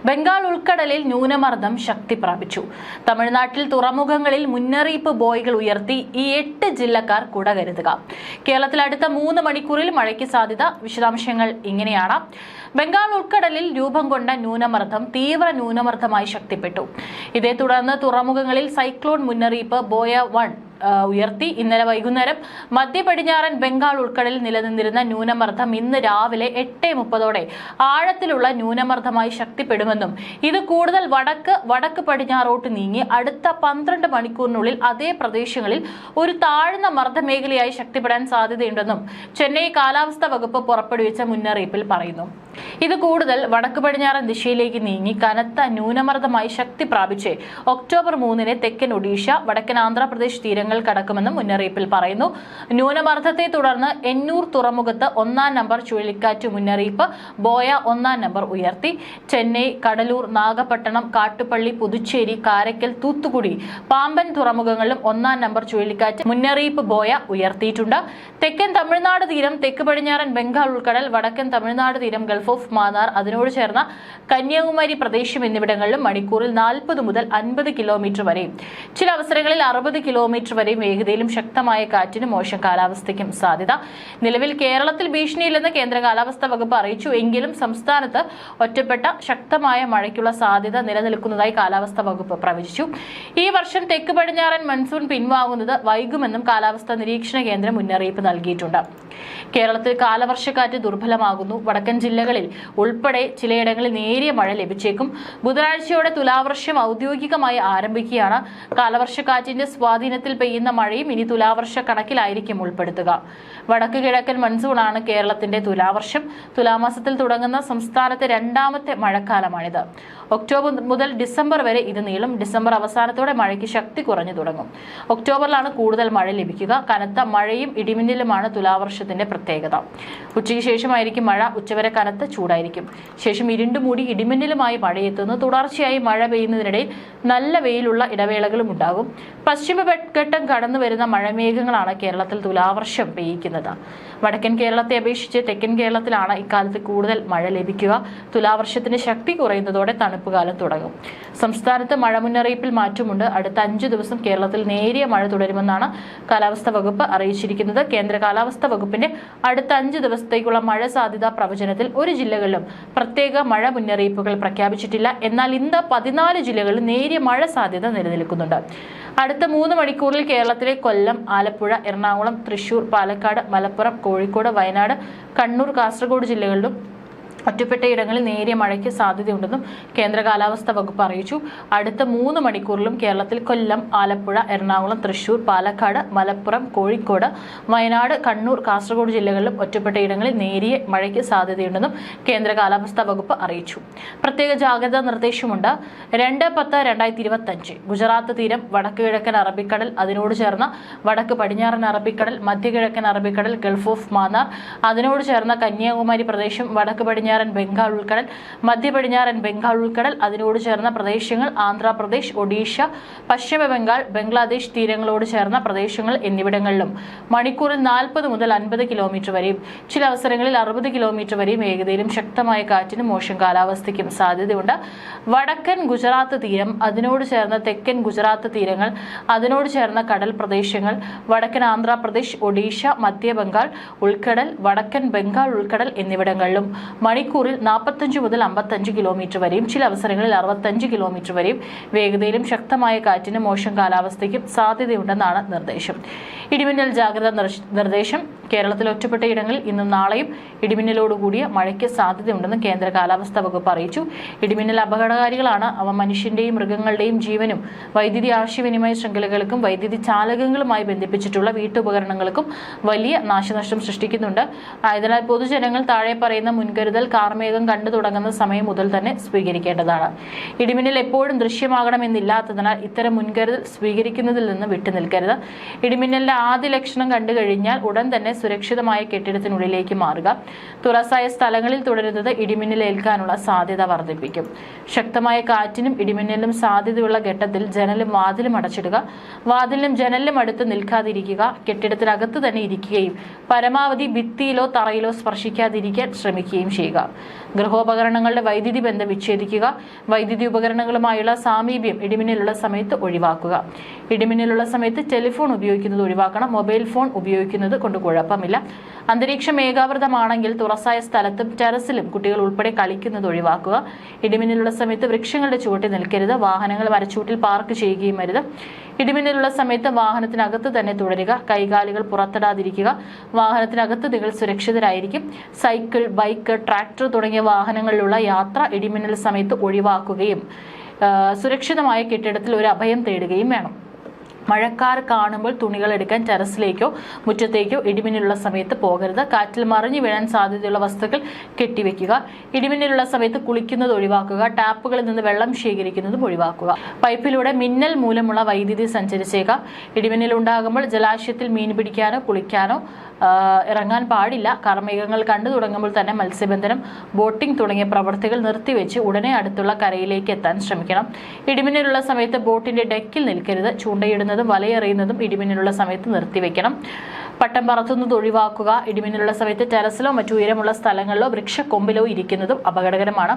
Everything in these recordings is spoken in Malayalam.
ബംഗാൾ ഉൾക്കടലിൽ ന്യൂനമർദ്ദം ശക്തി പ്രാപിച്ചു. തമിഴ്നാട്ടിൽ തുറമുഖങ്ങളിൽ മുന്നറിയിപ്പ് ബോയികൾ ഉയർത്തി ഈ 8 ജില്ലക്കാർ കുട കരുതുക. കേരളത്തിൽ അടുത്ത 3 മണിക്കൂറിൽ മഴയ്ക്ക് സാധ്യത. വിശദാംശങ്ങൾ ഇങ്ങനെയാണ്. ബംഗാൾ ഉൾക്കടലിൽ രൂപം കൊണ്ട ന്യൂനമർദ്ദം തീവ്ര ന്യൂനമർദ്ദമായി ശക്തിപ്പെട്ടു. ഇതേ തുടർന്ന് തുറമുഖങ്ങളിൽ സൈക്ലോൺ മുന്നറിയിപ്പ് ബോയ 1 ഉയർത്തി. ഇന്നലെ വൈകുന്നേരം മധ്യ പടിഞ്ഞാറൻ ബംഗാൾ ഉൾക്കടലിൽ നിലനിന്നിരുന്ന ന്യൂനമർദ്ദം ഇന്ന് രാവിലെ 8:30 ആഴത്തിലുള്ള ന്യൂനമർദ്ദമായി ശക്തിപ്പെടുമെന്നും ഇത് കൂടുതൽ വടക്ക് പടിഞ്ഞാറോട്ട് നീങ്ങി അടുത്ത 12 മണിക്കൂറിനുള്ളിൽ അതേ പ്രദേശങ്ങളിൽ ഒരു താഴ്ന്ന മർദ്ദമേഖലയായി ശക്തിപ്പെടാൻ സാധ്യതയുണ്ടെന്നും ചെന്നൈ കാലാവസ്ഥാ വകുപ്പ് പുറപ്പെടുവിച്ച മുന്നറിയിപ്പിൽ പറയുന്നു. ഇത് കൂടുതൽ വടക്ക് പടിഞ്ഞാറൻ ദിശയിലേക്ക് നീങ്ങി കനത്ത ന്യൂനമർദ്ദമായി ശക്തി പ്രാപിച്ച് ഒക്ടോബർ 3 തെക്കൻ ഒഡീഷ, വടക്കൻ ആന്ധ്രാപ്രദേശ് തീരങ്ങൾ കടക്കുമെന്നും മുന്നറിയിപ്പിൽ പറയുന്നു. ന്യൂനമർദ്ദത്തെ തുടർന്ന് എന്നൂർ തുറമുഖത്ത് 1-ാം നമ്പർ ചുഴലിക്കാറ്റ് മുന്നറിയിപ്പ് ബോയ 1-ാം നമ്പർ ഉയർത്തി. ചെന്നൈ, കടലൂർ, നാഗപട്ടണം, കാട്ടുപള്ളി, പുതുച്ചേരി, കാരയ്ക്കൽ, തൂത്തുക്കുടി, പാമ്പൻ തുറമുഖങ്ങളിലും 1-ാം നമ്പർ ചുഴലിക്കാറ്റ് മുന്നറിയിപ്പ് ബോയ ഉയർത്തിയിട്ടുണ്ട്. തെക്കൻ തമിഴ്നാട് തീരം, തെക്ക് പടിഞ്ഞാറൻ ബംഗാൾ ഉൾക്കടൽ, വടക്കൻ തമിഴ്നാട് തീരം, ഗൾഫ് ഓഫ് മാന്നാർ, അതിനോട് ചേർന്ന കന്യാകുമാരി പ്രദേശം എന്നിവിടങ്ങളിലും മണിക്കൂറിൽ 40 മുതൽ 50 കിലോമീറ്റർ വരെയും ചില അവസരങ്ങളിൽ 60 കിലോമീറ്റർ വരെയും വേഗതയിലും ശക്തമായ കാറ്റിനും മോശം കാലാവസ്ഥയ്ക്കും സാധ്യത. നിലവിൽ കേരളത്തിൽ ഭീഷണിയില്ലെന്ന് കേന്ദ്ര കാലാവസ്ഥാ വകുപ്പ് അറിയിച്ചു. എങ്കിലും സംസ്ഥാനത്ത് ഒറ്റപ്പെട്ട ശക്തമായ മഴയ്ക്കുള്ള സാധ്യത നിലനിൽക്കുന്നതായി കാലാവസ്ഥാ വകുപ്പ് പ്രവചിച്ചു. ഈ വർഷം തെക്ക് പടിഞ്ഞാറൻ മൺസൂൺ പിൻവാങ്ങുന്നത് വൈകുമെന്നും കാലാവസ്ഥാ നിരീക്ഷണ കേന്ദ്രം മുന്നറിയിപ്പ് നൽകിയിട്ടുണ്ട്. കേരളത്തിൽ കാലവർഷക്കാറ്റ് ദുർബലമാകുന്നു. വടക്കൻ ജില്ലകളിൽ ഉൾപ്പെടെ ചിലയിടങ്ങളിൽ നേരിയ മഴ ലഭിച്ചേക്കും. ബുധനാഴ്ചയോടെ തുലാവർഷം ഔദ്യോഗികമായി ആരംഭിക്കുകയാണ്. കാലവർഷക്കാറ്റിന്റെ സ്വാധീനത്തിൽ പെയ്യുന്ന മഴയും ഇനി തുലാവർഷ കണക്കിലായിരിക്കും ഉൾപ്പെടുത്തുക. വടക്ക് കിഴക്കൻ മൺസൂണാണ് കേരളത്തിന്റെ തുലാവർഷം. തുലാമാസത്തിൽ തുടങ്ങുന്ന സംസ്ഥാനത്തെ 2ാമത്തെ മഴക്കാലമാണിത്. ഒക്ടോബർ മുതൽ ഡിസംബർ വരെ ഇത് നീളും. ഡിസംബർ അവസാനത്തോടെ മഴയ്ക്ക് ശക്തി കുറഞ്ഞു തുടങ്ങും. ഒക്ടോബറിലാണ് കൂടുതൽ മഴ ലഭിക്കുക. കനത്ത മഴയും ഇടിമിന്നലുമാണ് തുലാവർഷത്തിന്റെ പ്രത്യേകത. ഉച്ചയ്ക്ക് ശേഷമായിരിക്കും മഴ. ഉച്ചവരെ കനത്ത ചൂടായിരിക്കും. ശേഷം ഇരുണ്ടുമൂടി ഇടിമിന്നലുമായി മഴയെത്തുന്നു. തുടർച്ചയായി മഴ പെയ്യുന്നതിനിടയിൽ നല്ല വെയിലുള്ള ഇടവേളകളും ഉണ്ടാകും. പശ്ചിമഘട്ടം കടന്നു വരുന്ന മഴമേഘങ്ങളാണ് കേരളത്തിൽ തുലാവർഷം പെയ്യിക്കുന്നത്. വടക്കൻ കേരളത്തെ അപേക്ഷിച്ച് തെക്കൻ കേരളത്തിലാണ് ഇക്കാലത്ത് കൂടുതൽ മഴ ലഭിക്കുക. തുലാവർഷത്തിന്റെ ശക്തി കുറയുന്നതോടെ തണുപ്പുകാലം തുടങ്ങും. സംസ്ഥാനത്ത് മഴ മുന്നറിയിപ്പിൽ മാറ്റമുണ്ട്. അടുത്ത 5 ദിവസം കേരളത്തിൽ നേരിയ മഴ തുടരുമെന്നാണ് കാലാവസ്ഥാ വകുപ്പ് അറിയിച്ചിരിക്കുന്നത്. കേന്ദ്ര കാലാവസ്ഥാ വകുപ്പിന്റെ അടുത്ത 5 ദിവസത്തേക്കുള്ള മഴ സാധ്യതാ പ്രവചനത്തിൽ ഒരു ജില്ലകളിലും പ്രത്യേക മഴ മുന്നറിയിപ്പുകൾ പ്രഖ്യാപിച്ചിട്ടില്ല. എന്നാൽ ഇന്ന് 14 ജില്ലകളിൽ നേരിയ മഴ സാധ്യത നിലനിൽക്കുന്നുണ്ട്. അടുത്ത 3 മണിക്കൂറിൽ കേരളത്തിലെ കൊല്ലം, ആലപ്പുഴ, എറണാകുളം, തൃശൂർ, പാലക്കാട്, മലപ്പുറം, കോഴിക്കോട്, വയനാട്, കണ്ണൂർ, കാസർഗോഡ് ജില്ലകളിലും ഒറ്റപ്പെട്ടയിടങ്ങളിൽ നേരിയ മഴയ്ക്ക് സാധ്യതയുണ്ടെന്നും കേന്ദ്ര കാലാവസ്ഥാ വകുപ്പ് അറിയിച്ചു. അടുത്ത 3 മണിക്കൂറിലും കേരളത്തിൽ കൊല്ലം, ആലപ്പുഴ, എറണാകുളം, തൃശൂർ, പാലക്കാട്, മലപ്പുറം, കോഴിക്കോട്, വയനാട്, കണ്ണൂർ, കാസർഗോഡ് ജില്ലകളിലും ഒറ്റപ്പെട്ടയിടങ്ങളിൽ നേരിയ മഴയ്ക്ക് സാധ്യതയുണ്ടെന്നും കേന്ദ്ര കാലാവസ്ഥാ വകുപ്പ് അറിയിച്ചു. പ്രത്യേക ജാഗ്രതാ നിർദ്ദേശമുണ്ട്. 2/10/2025 ഗുജറാത്ത് തീരം, വടക്ക് കിഴക്കൻ അറബിക്കടൽ, അതിനോട് ചേർന്ന വടക്ക് പടിഞ്ഞാറൻ അറബിക്കടൽ, മധ്യ കിഴക്കൻ അറബിക്കടൽ, ഗൾഫ് ഓഫ് മാന്നാർ, അതിനോട് ചേർന്ന കന്യാകുമാരി പ്രദേശം, വടക്ക് പടിഞ്ഞാറൻ ബംഗാൾ ഉൾക്കടൽ, മധ്യ പടിഞ്ഞാറൻ ബംഗാൾ ഉൾക്കടൽ, അതിനോട് ചേർന്ന പ്രദേശങ്ങൾ, ആന്ധ്രാപ്രദേശ്, ഒഡീഷ, പശ്ചിമ ബംഗാൾ, ബംഗ്ലാദേശ് തീരങ്ങളോട് ചേർന്ന പ്രദേശങ്ങൾ എന്നിവിടങ്ങളിലും മണിക്കൂറിൽ 40 മുതൽ 50 കിലോമീറ്റർ വരെയും ചില അവസരങ്ങളിൽ 60 കിലോമീറ്റർ വരെയും വേഗതയിലും ശക്തമായ കാറ്റിനും മോശം കാലാവസ്ഥയ്ക്കും സാധ്യതയുണ്ട്. വടക്കൻ ഗുജറാത്ത് തീരം, അതിനോട് ചേർന്ന തെക്കൻ ഗുജറാത്ത് തീരങ്ങൾ, അതിനോട് ചേർന്ന കടൽ പ്രദേശങ്ങൾ, വടക്കൻ ആന്ധ്രാപ്രദേശ്, ഒഡീഷ, മധ്യ ബംഗാൾ ഉൾക്കടൽ, വടക്കൻ ബംഗാൾ ഉൾക്കടൽ എന്നിവിടങ്ങളിലും മണിക്കൂറിൽ 45 മുതൽ 55 കിലോമീറ്റർ വരെയും ചില അവസരങ്ങളിൽ 65 കിലോമീറ്റർ വരെയും വേഗതയിലും ശക്തമായ കാറ്റിനും മോശം കാലാവസ്ഥയ്ക്കും സാധ്യതയുണ്ടെന്നാണ് നിർദ്ദേശം. ഇടിമിന്നൽ ജാഗ്രതാ നിർദ്ദേശം. കേരളത്തിൽ ഒറ്റപ്പെട്ട ഇടങ്ങളിൽ ഇന്നും നാളെയും ഇടിമിന്നലോടുകൂടിയ മഴയ്ക്ക് സാധ്യതയുണ്ടെന്ന് കേന്ദ്ര കാലാവസ്ഥാ വകുപ്പ് അറിയിച്ചു. ഇടിമിന്നൽ അപകടകാരികളാണ്. അവ മനുഷ്യന്റെയും മൃഗങ്ങളുടെയും ജീവനും വൈദ്യുതി ആശയവിനിമയ ശൃംഖലകൾക്കും വൈദ്യുതി ചാലകങ്ങളുമായി ബന്ധിപ്പിച്ചിട്ടുള്ള വീട്ടുപകരണങ്ങൾക്കും വലിയ നാശനഷ്ടം സൃഷ്ടിക്കുന്നുണ്ട്. ആയതിനാൽ പൊതുജനങ്ങൾ താഴെ പറയുന്ന മുൻകരുതൽ കാർമേഘം കണ്ടു തുടങ്ങുന്ന സമയം മുതൽ തന്നെ സ്വീകരിക്കേണ്ടതാണ്. ഇടിമിന്നൽ എപ്പോഴും ദൃശ്യമാകണമെന്നില്ലാത്തതിനാൽ ഇത്തരം മുൻകരുതൽ സ്വീകരിക്കുന്നതിൽ നിന്ന് വിട്ടുനിൽക്കരുത്. ഇടിമിന്നലിന്റെ ആദ്യ ലക്ഷണം കണ്ടു കഴിഞ്ഞാൽ ഉടൻ തന്നെ സുരക്ഷിതമായ കെട്ടിടത്തിനുള്ളിലേക്ക് മാറുക. തുറസായ സ്ഥലങ്ങളിൽ തുടരുന്നത് ഇടിമിന്നലേൽക്കാനുള്ള സാധ്യത വർദ്ധിപ്പിക്കും. ശക്തമായ കാറ്റിനും ഇടിമിന്നലിനും സാധ്യതയുള്ള ഘട്ടത്തിൽ ജനലും വാതിലും അടച്ചിടുക. വാതിലിനും ജനലിനും അടുത്ത് നിൽക്കാതിരിക്കുക. കെട്ടിടത്തിനകത്ത് തന്നെ ഇരിക്കുകയും പരമാവധി ഭിത്തിയിലോ തറയിലോ സ്പർശിക്കാതിരിക്കാൻ ശ്രമിക്കുകയും ചെയ്യുക. ഗൃഹോപകരണങ്ങളുടെ വൈദ്യുതി ബന്ധം വിച്ഛേദിക്കുക. വൈദ്യുതി ഉപകരണങ്ങളുമായുള്ള സാമീപ്യം ഇടിമിന്നലുള്ള സമയത്ത് ഒഴിവാക്കുക. ഇടിമിന്നലുള്ള സമയത്ത് ടെലിഫോൺ ഉപയോഗിക്കുന്നത് ഒഴിവാക്കണം. മൊബൈൽ ഫോൺ ഉപയോഗിക്കുന്നത് കൊണ്ട് കുഴപ്പമില്ല. അന്തരീക്ഷം മേഘാവൃതമാണെങ്കിൽ തുറസായ സ്ഥലത്തും ടെറസിലും കുട്ടികൾ ഉൾപ്പെടെ കളിക്കുന്നത് ഒഴിവാക്കുക. ഇടിമിന്നലുള്ള സമയത്ത് വൃക്ഷങ്ങളുടെ ചുവട്ടിൽ നിൽക്കരുത്. വാഹനങ്ങൾ മരച്ചൂട്ടിൽ പാർക്ക് ചെയ്യുകയും അരുത്. ഇടിമിന്നലുള്ള സമയത്ത് വാഹനത്തിനകത്ത് തന്നെ തുടരുക. കൈകാലുകൾ പുറത്തിടാതിരിക്കുക. വാഹനത്തിനകത്ത് നിങ്ങൾ സുരക്ഷിതരായിരിക്കും. സൈക്കിൾ, ബൈക്ക്, ട്രാക്ടർ തുടങ്ങിയ വാഹനങ്ങളിലുള്ള യാത്ര ഇടിമിന്നൽ സമയത്ത് ഒഴിവാക്കുകയും സുരക്ഷിതമായ കെട്ടിടത്തിൽ ഒരു അഭയം തേടുകയും വേണം. മഴക്കാർ കാണുമ്പോൾ തുണികൾ എടുക്കാൻ ടെറസിലേക്കോ മുറ്റത്തേക്കോ ഇടിമിന്നലുള്ള സമയത്ത് പോകരുത്. കാറ്റിൽ മറിഞ്ഞു വീഴാൻ സാധ്യതയുള്ള വസ്തുക്കൾ കെട്ടിവെക്കുക. ഇടിമിന്നലുള്ള സമയത്ത് കുളിക്കുന്നത് ഒഴിവാക്കുക. ടാപ്പുകളിൽ നിന്ന് വെള്ളം ശേഖരിക്കുന്നതും ഒഴിവാക്കുക. പൈപ്പിലൂടെ മിന്നൽ മൂലമുള്ള വൈദ്യുതി സഞ്ചരിച്ചേക്കാം. ഇടിമിന്നൽ ഉണ്ടാകുമ്പോൾ ജലാശയത്തിൽ മീൻ പിടിക്കാനോ കുളിക്കാനോ ഇറങ്ങാൻ പാടില്ല. കാർമേഘങ്ങൾ കണ്ടു തുടങ്ങുമ്പോൾ തന്നെ മത്സ്യബന്ധനം, ബോട്ടിംഗ് തുടങ്ങിയ പ്രവൃത്തികൾ നിർത്തിവെച്ച് ഉടനെ അടുത്തുള്ള കരയിലേക്ക് എത്താൻ ശ്രമിക്കണം. ഇടിമിന്നലുള്ള സമയത്ത് ബോട്ടിന്റെ ഡെക്കിൽ നിൽക്കരുത്. ചൂണ്ടയിടുന്നതും വലയെറിയുന്നതും ഇടിമിന്നലുള്ള സമയത്ത് നിർത്തിവെക്കണം. പട്ടം പറത്തുന്നത് ഒഴിവാക്കുക. ഇടിമിന്നലുള്ള സമയത്ത് ടെറസിലോ മറ്റു ഉയരമുള്ള സ്ഥലങ്ങളിലോ വൃക്ഷക്കൊമ്പിലോ ഇരിക്കുന്നതും അപകടകരമാണ്.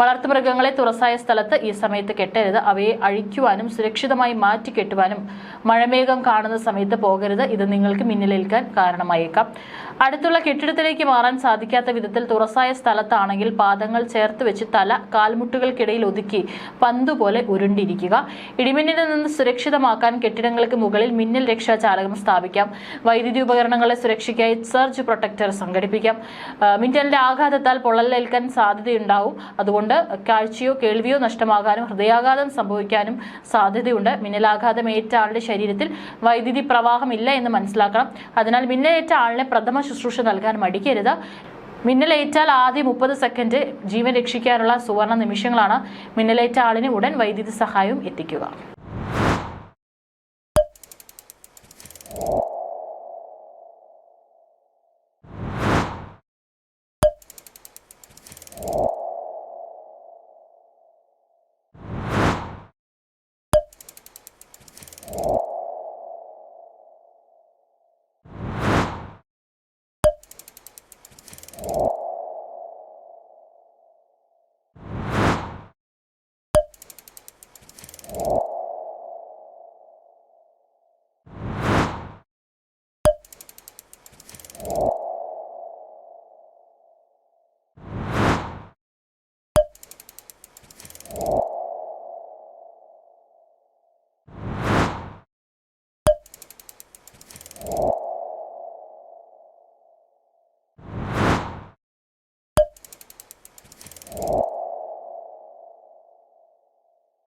വളർത്തുമൃഗങ്ങളെ തുറസായ സ്ഥലത്ത് ഈ സമയത്ത് കെട്ടരുത്. അവയെ അഴിക്കുവാനും സുരക്ഷിതമായി മാറ്റി കെട്ടുവാനും മഴമേഘം കാണുന്ന സമയത്ത് പോകരുത്. ഇത് നിങ്ങൾക്ക് മിന്നലേൽക്കാൻ കാരണമായേക്കാം. അടുത്തുള്ള കെട്ടിടത്തിലേക്ക് മാറാൻ സാധിക്കാത്ത വിധത്തിൽ തുറസായ സ്ഥലത്താണെങ്കിൽ പാദങ്ങൾ ചേർത്ത് വെച്ച് തല കാൽമുട്ടുകൾക്കിടയിൽ ഒതുക്കി പന്തുപോലെ ഉരുണ്ടിരിക്കുക. ഇടിമിന്നലിൽ നിന്ന് സുരക്ഷിതമാക്കാൻ കെട്ടിടങ്ങൾക്ക് മുകളിൽ മിന്നൽ രക്ഷാചാലകം സ്ഥാപിക്കാം. വൈദ്യുതി ഉപകരണങ്ങളെ സുരക്ഷയ്ക്കായി സർജ് പ്രൊട്ടക്ടർ സംഘടിപ്പിക്കാം. മിന്നലിന്റെ ആഘാതത്താൽ പൊള്ളലേൽക്കാൻ സാധ്യതയുണ്ടാവും. അതുകൊണ്ട് കാഴ്ചയോ കേൾവിയോ നഷ്ടമാകാനും ഹൃദയാഘാതം സംഭവിക്കാനും സാധ്യതയുണ്ട്. മിന്നലാഘാതം ഏറ്റ ആളുടെ ശരീരത്തിൽ വൈദ്യുതി പ്രവാഹമില്ല എന്ന് മനസ്സിലാക്കണം. അതിനാൽ മിന്നലേറ്റ ആളിനെ പ്രഥമ ശുശ്രൂഷ നൽകാൻ മടിക്കരുത്. മിന്നലേറ്റാൽ ആദ്യ 30 സെക്കൻഡ് ജീവൻ രക്ഷിക്കാനുള്ള സുവർണ നിമിഷങ്ങളാണ്. മിന്നലേറ്റ ആളിന് ഉടൻ വൈദ്യുതി സഹായവും എത്തിക്കുക.